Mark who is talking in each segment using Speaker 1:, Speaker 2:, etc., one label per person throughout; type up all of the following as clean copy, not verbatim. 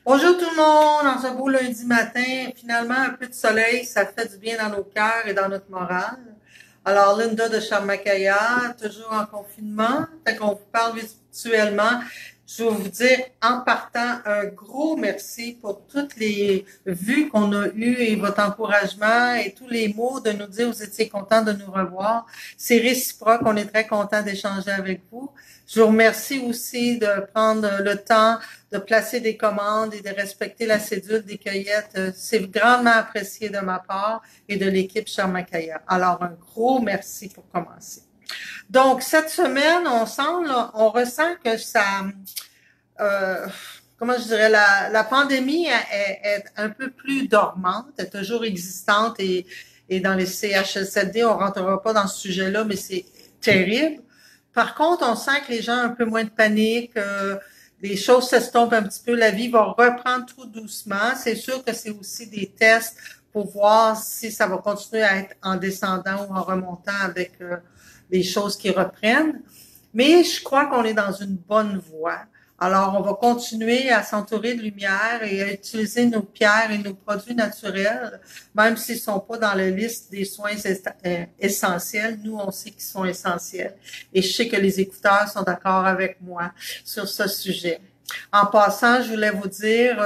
Speaker 1: Bonjour tout le monde, dans ce beau lundi matin, finalement un peu de soleil, ça fait du bien dans nos cœurs et dans notre morale. Alors Linda de Charmacaya, toujours en confinement, fait qu'on vous parle virtuellement. Je veux vous dire en partant un gros merci pour toutes les vues qu'on a eues et votre encouragement et tous les mots de nous dire vous étiez contents de nous revoir. C'est réciproque, on est très content d'échanger avec vous. Je vous remercie aussi de prendre le temps de placer des commandes et de respecter la cédule des cueillettes. C'est grandement apprécié de ma part et de l'équipe Charmacaya. Alors, un gros merci pour commencer. Donc, cette semaine, on ressent que euh, comment je dirais, la pandémie est un peu plus dormante, est toujours existante et dans les CHSLD, on rentrera pas dans ce sujet-là, mais c'est terrible. Par contre, on sent que les gens ont un peu moins de panique, les choses s'estompent un petit peu, la vie va reprendre tout doucement. C'est sûr que c'est aussi des tests pour voir si ça va continuer à être en descendant ou en remontant avec les choses qui reprennent. Mais je crois qu'on est dans une bonne voie. Alors, on va continuer à s'entourer de lumière et à utiliser nos pierres et nos produits naturels, même s'ils ne sont pas dans la liste des soins essentiels. Nous, on sait qu'ils sont essentiels. Et je sais que les écouteurs sont d'accord avec moi sur ce sujet. En passant, je voulais vous dire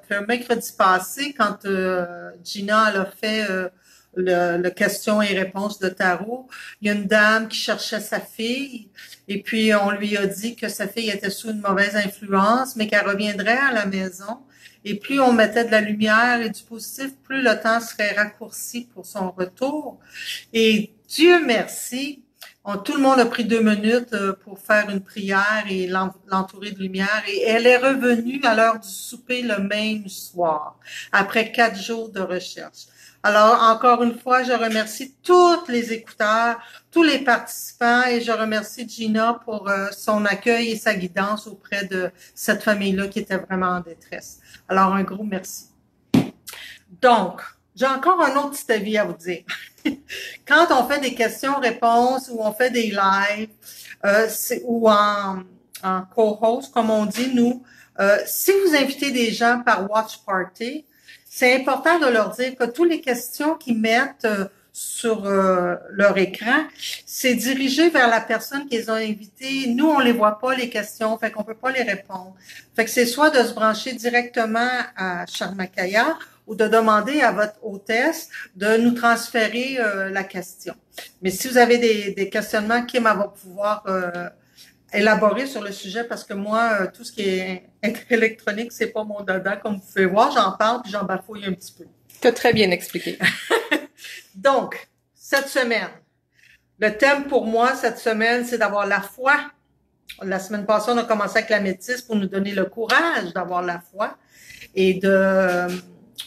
Speaker 1: que mercredi passé, quand Gina elle a fait le questions et réponses de tarot, il y a une dame qui cherchait sa fille et puis on lui a dit que sa fille était sous une mauvaise influence, mais qu'elle reviendrait à la maison. Et plus on mettait de la lumière et du positif, plus le temps serait raccourci pour son retour. Et Dieu merci, tout le monde a pris 2 minutes pour faire une prière et l'entourer de lumière. Et elle est revenue à l'heure du souper le même soir, après 4 jours de recherche. Alors, encore une fois, je remercie tous les écouteurs, tous les participants et je remercie Gina pour son accueil et sa guidance auprès de cette famille-là qui était vraiment en détresse. Alors, un gros merci. Donc, j'ai encore un autre petit avis à vous dire. Quand on fait des questions-réponses ou on fait des lives ou en co-host, comme on dit, nous, si vous invitez des gens par Watch Party, c'est important de leur dire que toutes les questions qu'ils mettent sur leur écran, c'est dirigé vers la personne qu'ils ont invitée. Nous, on les voit pas, les questions, fait qu'on peut pas les répondre. Fait que c'est soit de se brancher directement à Charmacaya ou de demander à votre hôtesse de nous transférer la question. Mais si vous avez des questionnements, Kim va pouvoir élaborer sur le sujet parce que moi, tout ce qui est électronique, c'est pas mon dada, comme vous pouvez voir. J'en parle puis j'en bafouille un petit peu.
Speaker 2: Tu as très bien expliqué.
Speaker 1: Donc, cette semaine, le thème pour moi cette semaine, c'est d'avoir la foi. La semaine passée, on a commencé avec la métisse pour nous donner le courage d'avoir la foi et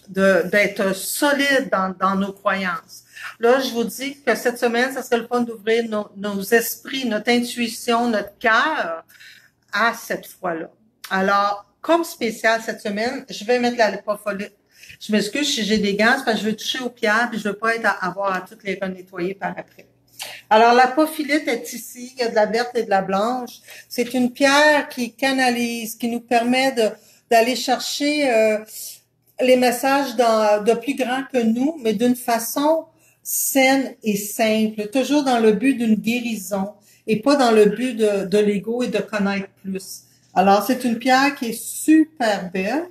Speaker 1: d'être solide dans nos croyances. Là, je vous dis que cette semaine, ça serait le fun d'ouvrir nos esprits, notre intuition, notre cœur à cette foi-là. Alors, comme spécial cette semaine, je vais mettre la lipofolite. Je m'excuse si j'ai des gants, parce que je veux toucher aux pierres, puis je veux pas avoir à toutes les renettoyer par après. Alors, la pophylite est ici, il y a de la verte et de la blanche. C'est une pierre qui canalise, qui nous permet d'aller chercher les messages de plus grand que nous, mais d'une façon saine et simple, toujours dans le but d'une guérison et pas dans le but de l'ego et de connaître plus. Alors, c'est une pierre qui est super belle.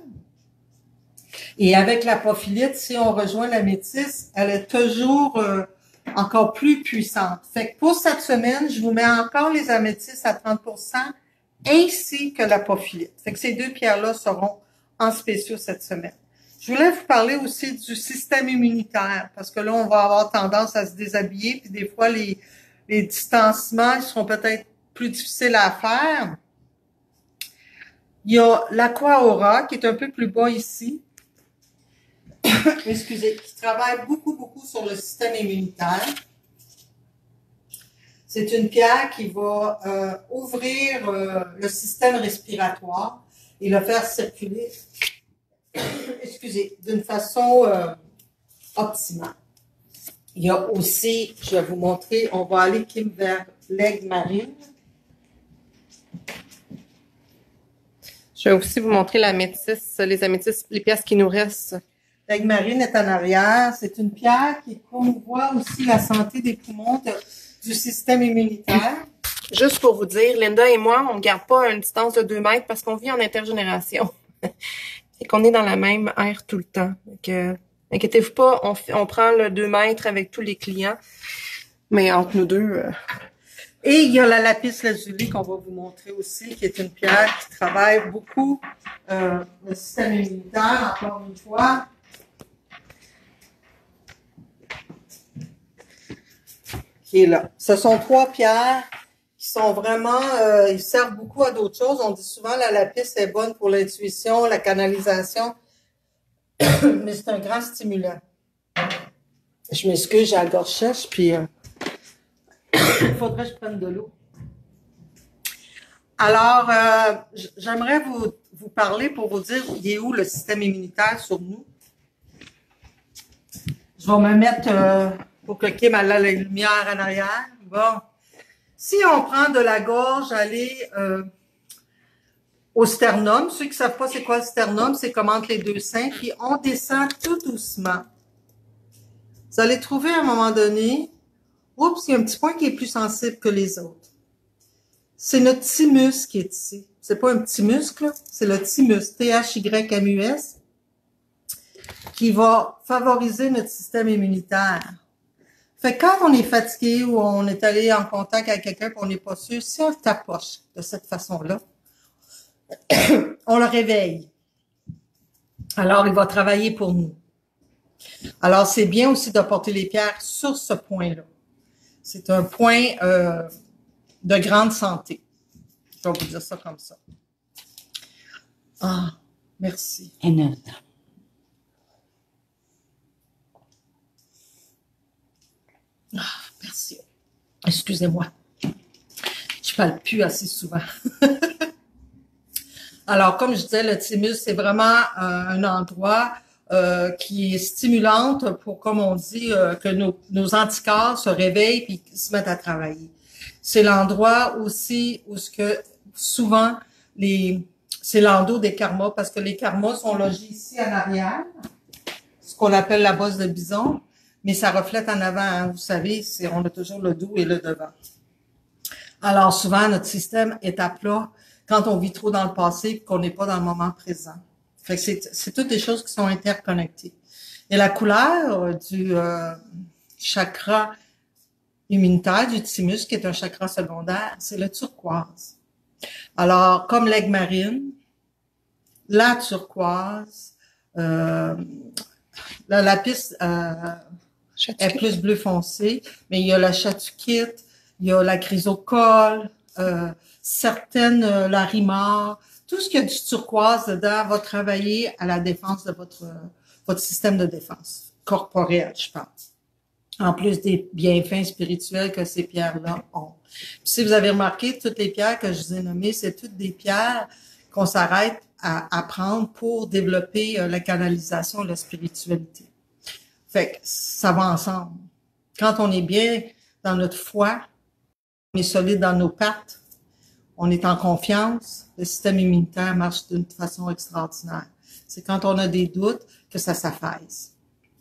Speaker 1: Et avec la pophylite, si on rejoint la métisse, elle est toujours encore plus puissante. Fait que pour cette semaine, je vous mets encore les améthystes à 30% ainsi que la pophylite. Fait que ces 2 pierres-là seront en spéciaux cette semaine. Je voulais vous parler aussi du système immunitaire parce que là, on va avoir tendance à se déshabiller puis des fois, les distancements ils seront peut-être plus difficiles à faire. Il y a l'Aqua qui est un peu plus bas ici. Excusez, qui travaille beaucoup, beaucoup sur le système immunitaire. C'est une pierre qui va ouvrir le système respiratoire et le faire circuler, excusez, d'une façon optimale. Il y a aussi, je vais vous montrer, on va aller Kim vers l'aigle marine.
Speaker 2: Je vais aussi vous montrer la métisse, les améthystes, les pièces qui nous restent.
Speaker 1: L'aigle marine est en arrière. C'est une pierre qui promouvoit aussi la santé des poumons, du système immunitaire.
Speaker 2: Juste pour vous dire, Linda et moi, on ne garde pas une distance de 2 mètres parce qu'on vit en intergénération. Et qu'on est dans la même aire tout le temps. Donc, inquiétez-vous pas, on prend le 2 mètres avec tous les clients. Mais entre nous deux...
Speaker 1: Et il y a la lapis lazuli qu'on va vous montrer aussi, qui est une pierre qui travaille beaucoup le système immunitaire, encore une fois. Qui est là. Ce sont 3 pierres qui sont vraiment, ils servent beaucoup à d'autres choses. On dit souvent la lapis est bonne pour l'intuition, la canalisation, mais c'est un grand stimulant. Je m'excuse, j'ai la gorge sèche, puis il faudrait que je prenne de l'eau. Alors, j'aimerais vous parler pour vous dire, il est où le système immunitaire sur nous. Je vais me mettre pour que Kim ait la lumière en arrière. Bon. Si on prend de la gorge, aller au sternum, ceux qui ne savent pas c'est quoi le sternum, c'est comme entre les 2 seins, puis on descend tout doucement. Vous allez trouver à un moment donné, oups, il y a un petit point qui est plus sensible que les autres. C'est notre thymus qui est ici. C'est pas un petit muscle, c'est le thymus, T-H-Y-M-U-S, qui va favoriser notre système immunitaire. Fait que quand on est fatigué ou on est allé en contact avec quelqu'un et on n'est pas sûr, si on le tapoche de cette façon-là, on le réveille. Alors, il va travailler pour nous. Alors, c'est bien aussi de porter les pierres sur ce point-là. C'est un point de grande santé. Je vais vous dire ça comme ça. Ah, merci. Ah, merci. Excusez-moi. Je parle plus assez souvent. Alors, comme je disais, le thymus, c'est vraiment un endroit qui est stimulante pour, comme on dit, que nos anticorps se réveillent et se mettent à travailler. C'est l'endroit aussi où ce que souvent c'est l'endos des karmas, parce que les karmas sont logés ici en arrière, ce qu'on appelle la bosse de bison, mais ça reflète en avant. Hein. Vous savez, on a toujours le dos et le devant. Alors souvent, notre système est à plat quand on vit trop dans le passé et qu'on n'est pas dans le moment présent. Fait que c'est toutes des choses qui sont interconnectées. Et la couleur du chakra immunitaire, du thymus, qui est un chakra secondaire, c'est le turquoise. Alors, comme l'aigle marine, la turquoise, la lapis est plus bleu foncé, mais il y a la chatukite, il y a la chrysocole, certaines, la rimard, tout ce qui a du turquoise dedans va travailler à la défense de votre système de défense corporel, je pense. En plus des bienfaits spirituels que ces pierres-là ont. Puis, si vous avez remarqué, toutes les pierres que je vous ai nommées, c'est toutes des pierres qu'on s'arrête à prendre pour développer la canalisation, la spiritualité. Fait que ça va ensemble. Quand on est bien dans notre foi, on est solide dans nos pattes, on est en confiance, le système immunitaire marche d'une façon extraordinaire. C'est quand on a des doutes que ça s'affaisse.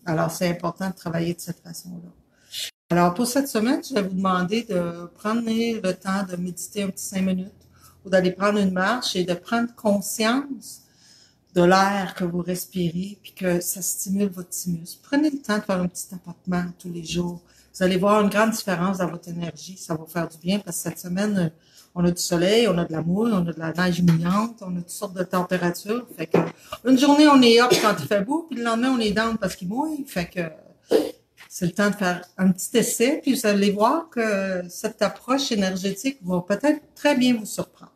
Speaker 1: Alors, c'est important de travailler de cette façon-là. Alors, pour cette semaine, je vais vous demander de prendre le temps de méditer un petit 5 minutes ou d'aller prendre une marche et de prendre conscience de l'air que vous respirez puis que ça stimule votre thymus. Prenez le temps de faire un petit tapotement tous les jours. Vous allez voir une grande différence dans votre énergie. Ça va vous faire du bien parce que cette semaine, on a du soleil, on a de la mouille, on a de la neige mouillante, on a toutes sortes de températures. Fait que une journée, on est up quand il fait beau, puis le lendemain, on est down parce qu'il mouille. Fait que c'est le temps de faire un petit essai, puis vous allez voir que cette approche énergétique va peut-être très bien vous surprendre.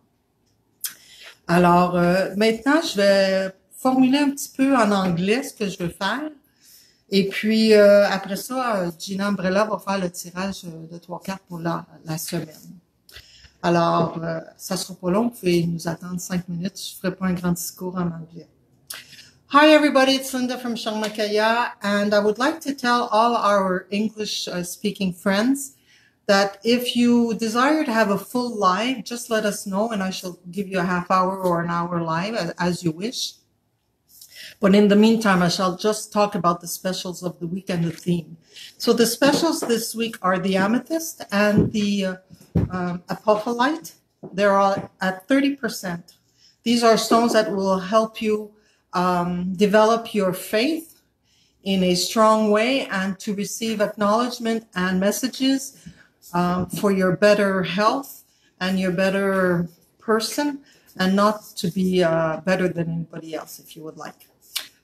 Speaker 1: Alors, maintenant, je vais formuler un petit peu en anglais ce que je veux faire. Et puis, après ça, Gina Umbrella va faire le tirage de 3 cartes pour la semaine. Alors, ça sera pas long, vous pouvez nous attendre 5 minutes. Je ferai pas un grand discours en anglais. Hi everybody, it's Linda from Sharmakaya, and I would like to tell all our English speaking friends that if you desire to have a full live, just let us know and I shall give you a half hour or an hour live as you wish. But in the meantime, I shall just talk about the specials of the week and the theme. So the specials this week are the amethyst and the apophyllite. They're all at 30%. These are stones that will help you develop your faith in a strong way and to receive acknowledgement and messages for your better health and your better person, and not to be better than anybody else, if you would like.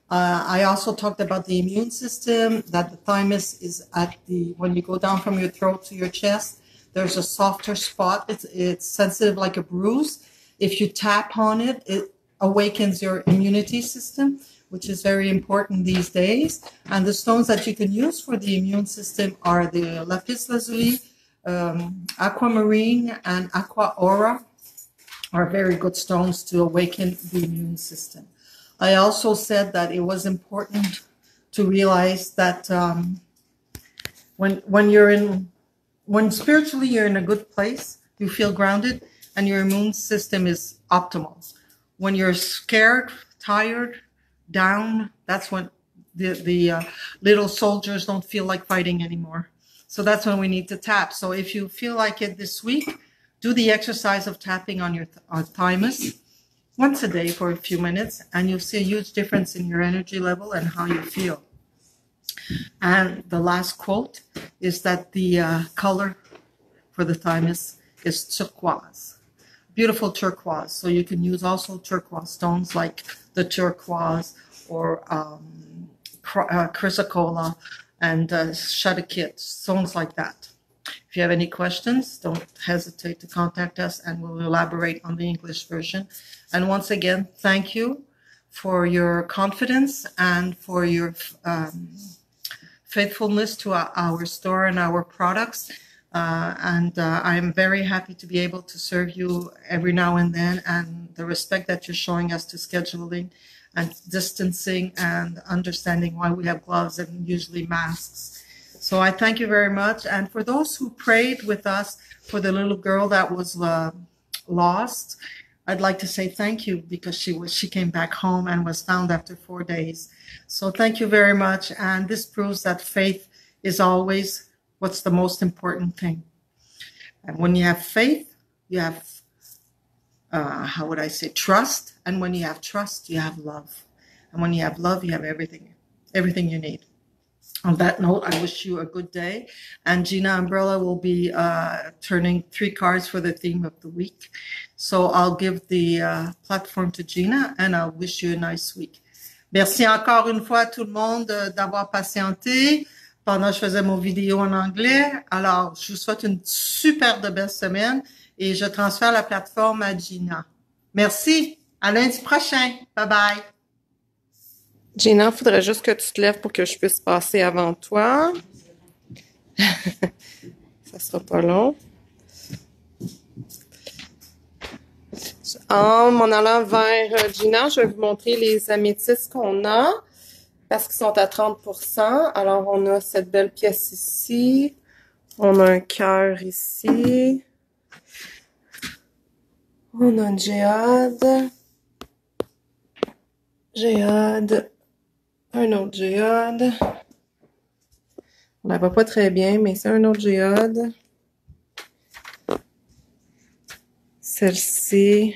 Speaker 1: I also talked about the immune system, that the thymus is at when you go down from your throat to your chest, there's a softer spot. It's sensitive like a bruise. If you tap on it, it awakens your immunity system, which is very important these days. And the stones that you can use for the immune system are the lapis lazuli, aquamarine, and aqua aura are very good stones to awaken the immune system. I also said that it was important to realize that when spiritually you're in a good place, you feel grounded, and your immune system is optimal. When you're scared, tired, down, that's when the little soldiers don't feel like fighting anymore. So that's when we need to tap. So if you feel like it this week, do the exercise of tapping on your thymus once a day for a few minutes, and you'll see a huge difference in your energy level and how you feel. And the last quote is that the color for the thymus is turquoise, beautiful turquoise. So you can use also turquoise stones like the turquoise or chrysocolla and shadakit, stones like that. If you have any questions, don't hesitate to contact us and we'll elaborate on the English version. And once again, thank you for your confidence and for your faithfulness to our store and our products. I'm very happy to be able to serve you every now and then, and the respect that you're showing us to scheduling and distancing and understanding why we have gloves and usually masks. So I thank you very much. And for those who prayed with us for the little girl that was lost, I'd like to say thank you, because she came back home and was found after 4 days. So thank you very much. And this proves that faith is always what's the most important thing. And when you have faith, you have, how would I say, trust. And when you have trust, you have love. And when you have love, you have everything you need. On that note, I wish you a good day. And Gina Umbrella will be turning 3 cards for the theme of the week. So I'll give the platform to Gina, and I'll wish you a nice week. Merci encore une fois à tout le monde d'avoir patienté pendant que je faisais mon vidéo en anglais. Alors, je vous souhaite une super de belle semaine et je transfère la plateforme à Gina. Merci. À lundi prochain. Bye bye.
Speaker 2: Gina, il faudrait juste que tu te lèves pour que je puisse passer avant toi. Ça sera pas long. En m'en allant vers Gina, je vais vous montrer les améthystes qu'on a parce qu'ils sont à 30%. Alors, on a cette belle pièce ici. On a un cœur ici. On a une géode. Géode. Un autre géode. On la voit pas très bien, mais c'est un autre géode. Celle-ci.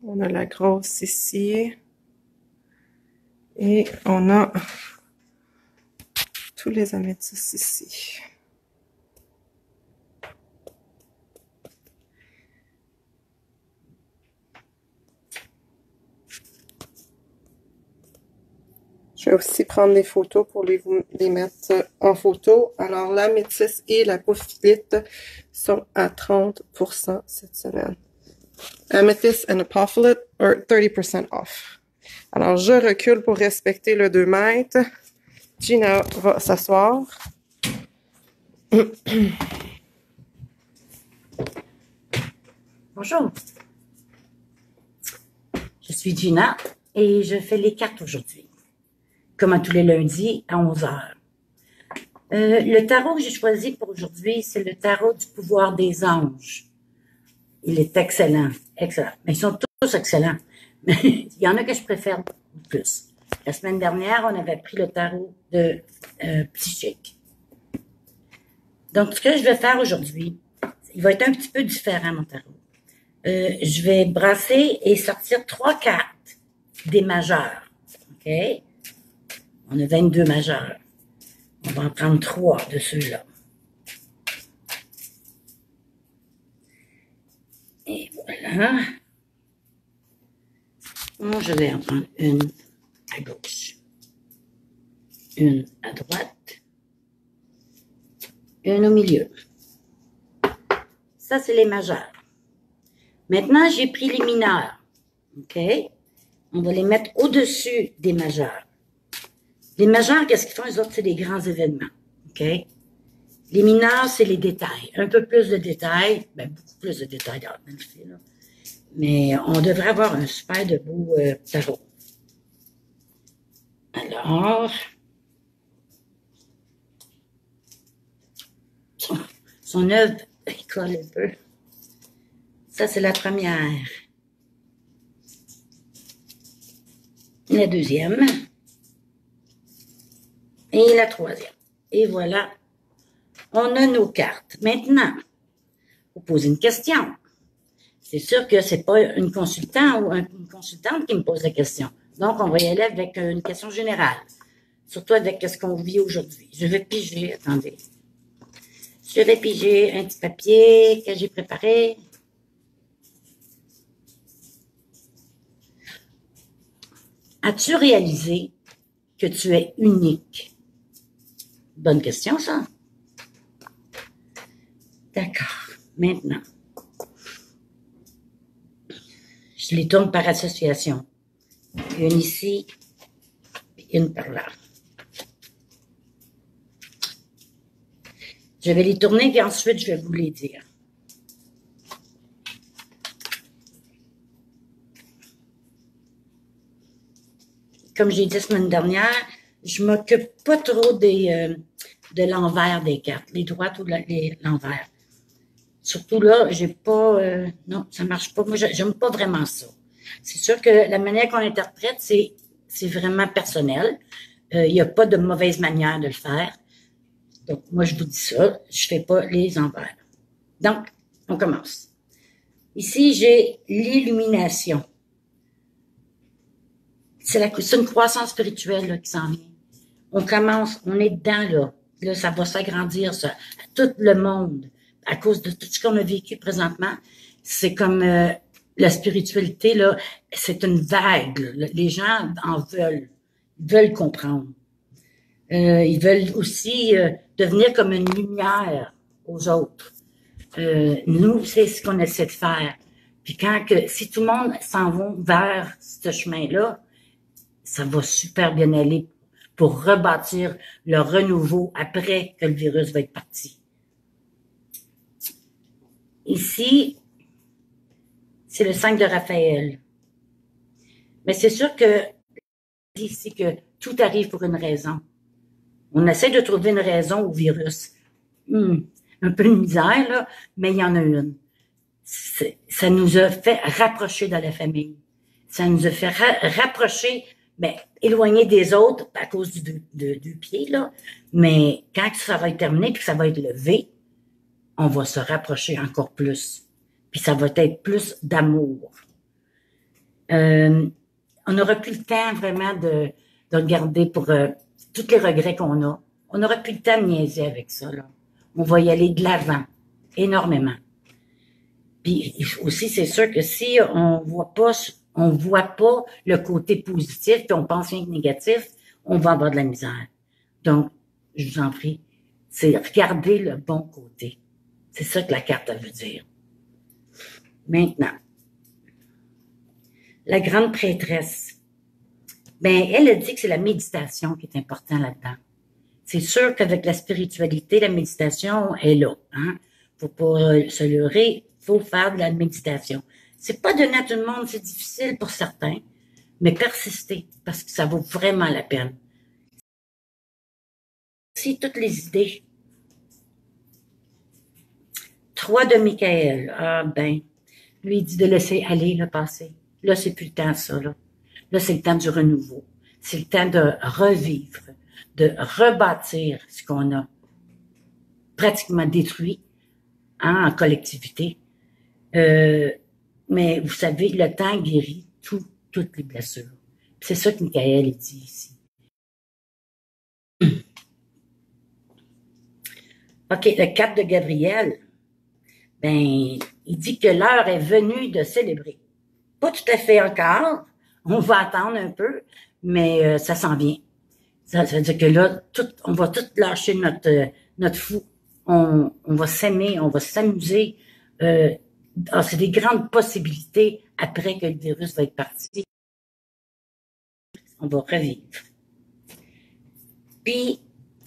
Speaker 2: On a la grosse ici. Et on a tous les améthystes ici. Je vais aussi prendre des photos pour les mettre en photo. Alors, l'améthyste et l'apophyllite sont à 30% cette semaine. Amethyst and apophyllite are 30% off. Alors, je recule pour respecter le 2 mètres. Gina va s'asseoir.
Speaker 3: Bonjour. Je suis Gina et je fais les cartes aujourd'hui, comme à tous les lundis à 11h. Le tarot que j'ai choisi pour aujourd'hui, c'est le tarot du pouvoir des anges. Il est excellent, excellent. Mais ils sont tous excellents. Mais il y en a que je préfère plus. La semaine dernière, on avait pris le tarot de psychique. Donc, ce que je vais faire aujourd'hui, il va être un petit peu différent, mon tarot. Je vais brasser et sortir 3 cartes des majeurs. OK? On a 22 majeurs. On va en prendre 3 de ceux-là. Et voilà. Je vais en prendre une à gauche, une à droite, une au milieu. Ça, c'est les majeurs. Maintenant, j'ai pris les mineurs. OK? On va les mettre au-dessus des majeurs. Les majeurs, qu'est-ce qu'ils font? Les autres, c'est des grands événements. OK? Les mineurs, c'est les détails. Un peu plus de détails. Ben, beaucoup plus de détails dans le fait, là. Mais on devrait avoir un super de beau tarot. Alors, son œuvre, il colle un peu. Ça, c'est la première. La deuxième. Et la troisième. Et voilà. On a nos cartes. Maintenant, vous posez une question. C'est sûr que c'est pas une consultante ou une consultante qui me pose la question. Donc, on va y aller avec une question générale. Surtout avec ce qu'on vit aujourd'hui. Je vais piger, attendez. Je vais piger un petit papier que j'ai préparé. As-tu réalisé que tu es unique? Bonne question, ça. D'accord. Maintenant, je les tourne par association. Une ici, une par là. Je vais les tourner, puis ensuite, je vais vous les dire. Comme j'ai dit la semaine dernière, je m'occupe pas trop de l'envers des cartes, les droites ou l'envers. Surtout là, j'ai pas... non, ça marche pas. Moi, j'aime pas vraiment ça. C'est sûr que la manière qu'on interprète, c'est vraiment personnel. Il n'y a pas de mauvaise manière de le faire. Donc, moi, je vous dis ça, je fais pas les envers. Donc, on commence. Ici, j'ai l'illumination. C'est une croissance spirituelle là, qui s'en vient. On commence, on est dedans, là. Là, ça va s'agrandir, ça. À tout le monde, à cause de tout ce qu'on a vécu présentement. C'est comme la spiritualité, là, c'est une vague. Là. Les gens en veulent. Ils veulent comprendre. Ils veulent aussi devenir comme une lumière aux autres. Nous, c'est ce qu'on essaie de faire. Puis si tout le monde s'en va vers ce chemin-là, ça va super bien aller pour rebâtir le renouveau après que le virus va être parti. Ici, c'est le 5 de Raphaël. Mais c'est sûr que ici que tout arrive pour une raison. On essaie de trouver une raison au virus. Un peu de misère, là, mais il y en a une. Ça nous a fait rapprocher dans la famille. Ça nous a fait rapprocher, mais éloigner des autres à cause du pied, là. Mais quand ça va être terminé puis que ça va être levé, on va se rapprocher encore plus. Puis ça va être plus d'amour. On n'aura plus le temps vraiment de regarder pour tous les regrets qu'on a. On n'aura plus le temps de niaiser avec ça, là. On va y aller de l'avant, énormément. Puis aussi, c'est sûr que si on voit pas le côté positif, puis on pense rien que négatif, on va avoir de la misère. Donc, je vous en prie, c'est regarder le bon côté. C'est ça que la carte, elle veut dire. Maintenant, la grande prêtresse, ben, elle a dit que c'est la méditation qui est importante là-dedans. C'est sûr qu'avec la spiritualité, la méditation est là, hein. Faut pas se leurrer, faut faire de la méditation. C'est pas donné à tout le monde, c'est difficile pour certains, mais persister, parce que ça vaut vraiment la peine. aussi toutes les idées. 3 de Michael. Ah ben, lui, il dit de laisser aller le passé. Là, c'est plus le temps, ça, là. Là, c'est le temps du renouveau. C'est le temps de revivre, de rebâtir ce qu'on a pratiquement détruit, hein, en collectivité. Mais vous savez, le temps guérit toutes les blessures. C'est ça que Michael dit ici. OK, le 4 de Gabriel, ben, il dit que l'heure est venue de célébrer. Pas tout à fait encore, on va attendre un peu, mais ça s'en vient. Ça veut dire que là, on va tout lâcher notre fou. On va s'aimer, on va s'amuser. C'est des grandes possibilités après que le virus va être parti. On va revivre. Puis,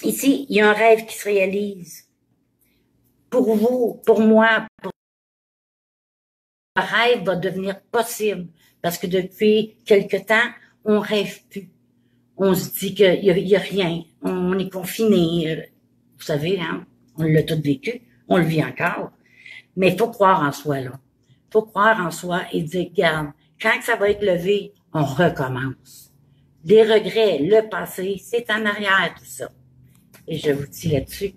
Speaker 3: ici, il y a un rêve qui se réalise. Pour vous, pour moi, le rêve va devenir possible parce que depuis quelque temps, on rêve plus. On se dit qu'il y a rien. On est confiné. Vous savez, hein, on l'a tout vécu. On le vit encore. Mais il faut croire en soi, là. Il faut croire en soi et dire, regarde, quand ça va être levé, on recommence. Les regrets, le passé, c'est en arrière, tout ça. Et je vous dis là-dessus,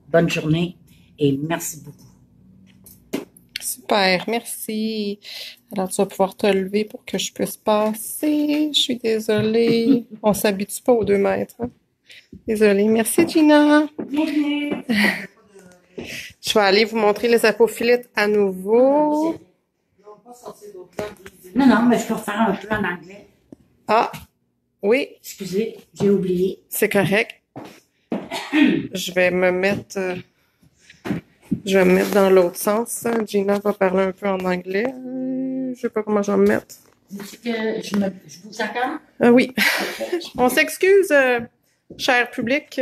Speaker 3: bonne journée et merci beaucoup.
Speaker 2: Super, merci. Alors, tu vas pouvoir te lever pour que je puisse passer. Je suis désolée. On s'habitue pas aux 2 mètres. Hein? Désolée. Merci, Gina. Je vais aller vous montrer les apophylites à nouveau.
Speaker 3: Non, mais je peux faire un peu en anglais.
Speaker 2: Ah, oui.
Speaker 3: Excusez, j'ai oublié.
Speaker 2: C'est correct. Je vais me mettre dans l'autre sens. Gina va parler un peu en anglais. Je sais pas comment je vais me mettre.
Speaker 3: Est-ce que je vous accorde?
Speaker 2: Oui. On s'excuse, cher public,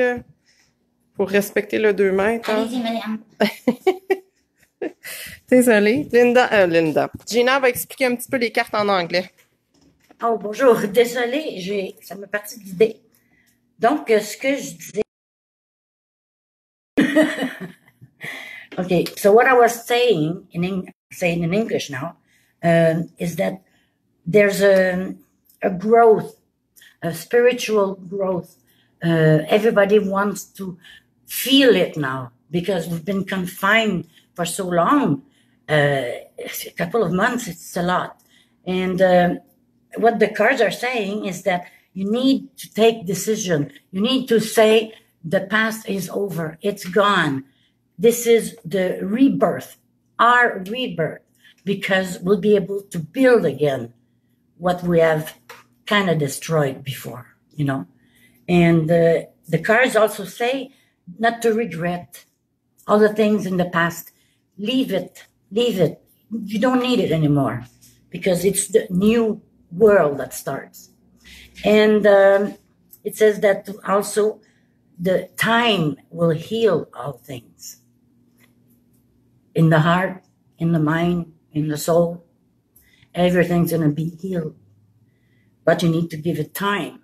Speaker 2: pour respecter le 2 mètres. Hein.
Speaker 3: Allez-y, madame.
Speaker 2: Désolée. Linda. Gina va expliquer un petit peu les cartes en anglais.
Speaker 3: Oh, bonjour. Désolée, ça m'est parti de l'idée. Donc, ce que je disais... Okay, so what I was saying in English now is that there's a growth, a spiritual growth. Everybody wants to feel it now because we've been confined for so long. A couple of months, it's a lot. And what the cards are saying is that you need to take decision. You need to say the past is over. It's gone. This is the rebirth, our rebirth, because we'll be able to build again what we have kind of destroyed before, you know. And the cards also say not to regret all the things in the past. Leave it. You don't need it anymore because it's the new world that starts. And it says that also the time will heal all things. In the heart, in the mind, in the soul, everything's going to be healed. But you need to give it time.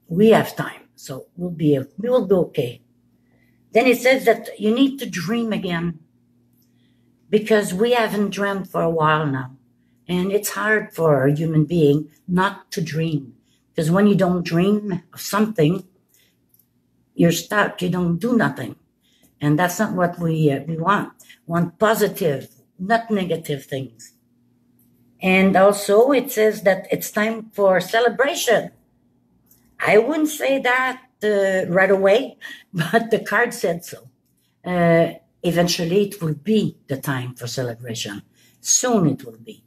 Speaker 3: We have time, so we will be okay. Then it says that you need to dream again because we haven't dreamt for a while now. And it's hard for a human being not to dream because when you don't dream of something, you're stuck. You don't do nothing. And that's not what we want. We want positive, not negative things. And also it says that it's time for celebration. I wouldn't say that right away, but the card said so. Eventually it will be the time for celebration. Soon it will be.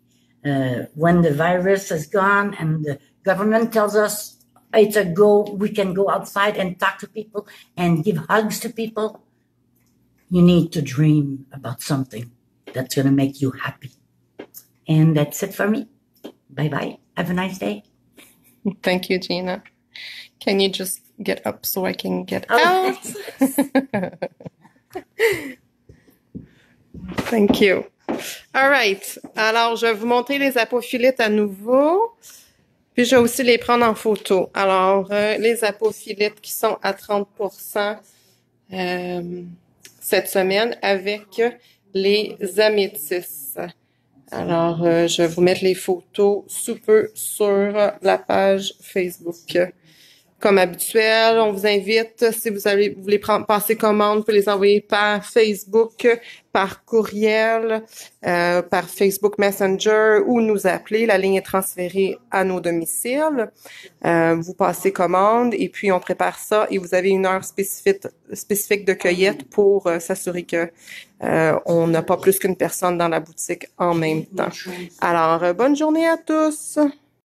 Speaker 3: When the virus is gone and the government tells us it's a go, we can go outside and talk to people and give hugs to people. You need to dream about something that's going to make you happy. And that's it for me. Bye-bye. Have a nice day.
Speaker 2: Thank you, Gina. Can you just get up so I can get
Speaker 3: Oh,
Speaker 2: out? Thank you. All right. Alors, je vais vous montrer les apophylites à nouveau. Puis, je vais aussi les prendre en photo. Alors, les apophilites qui sont à 30% cette semaine avec les améthystes. Alors, je vais vous mettre les photos sous peu sur la page Facebook. Comme habituel, on vous invite, si vous voulez passer commande, vous pouvez les envoyer par Facebook, par courriel, par Facebook Messenger ou nous appeler. La ligne est transférée à nos domiciles. Vous passez commande et puis on prépare ça et vous avez une heure spécifique de cueillette pour s'assurer que on n'a pas plus qu'une personne dans la boutique en même temps. Alors, bonne journée à tous!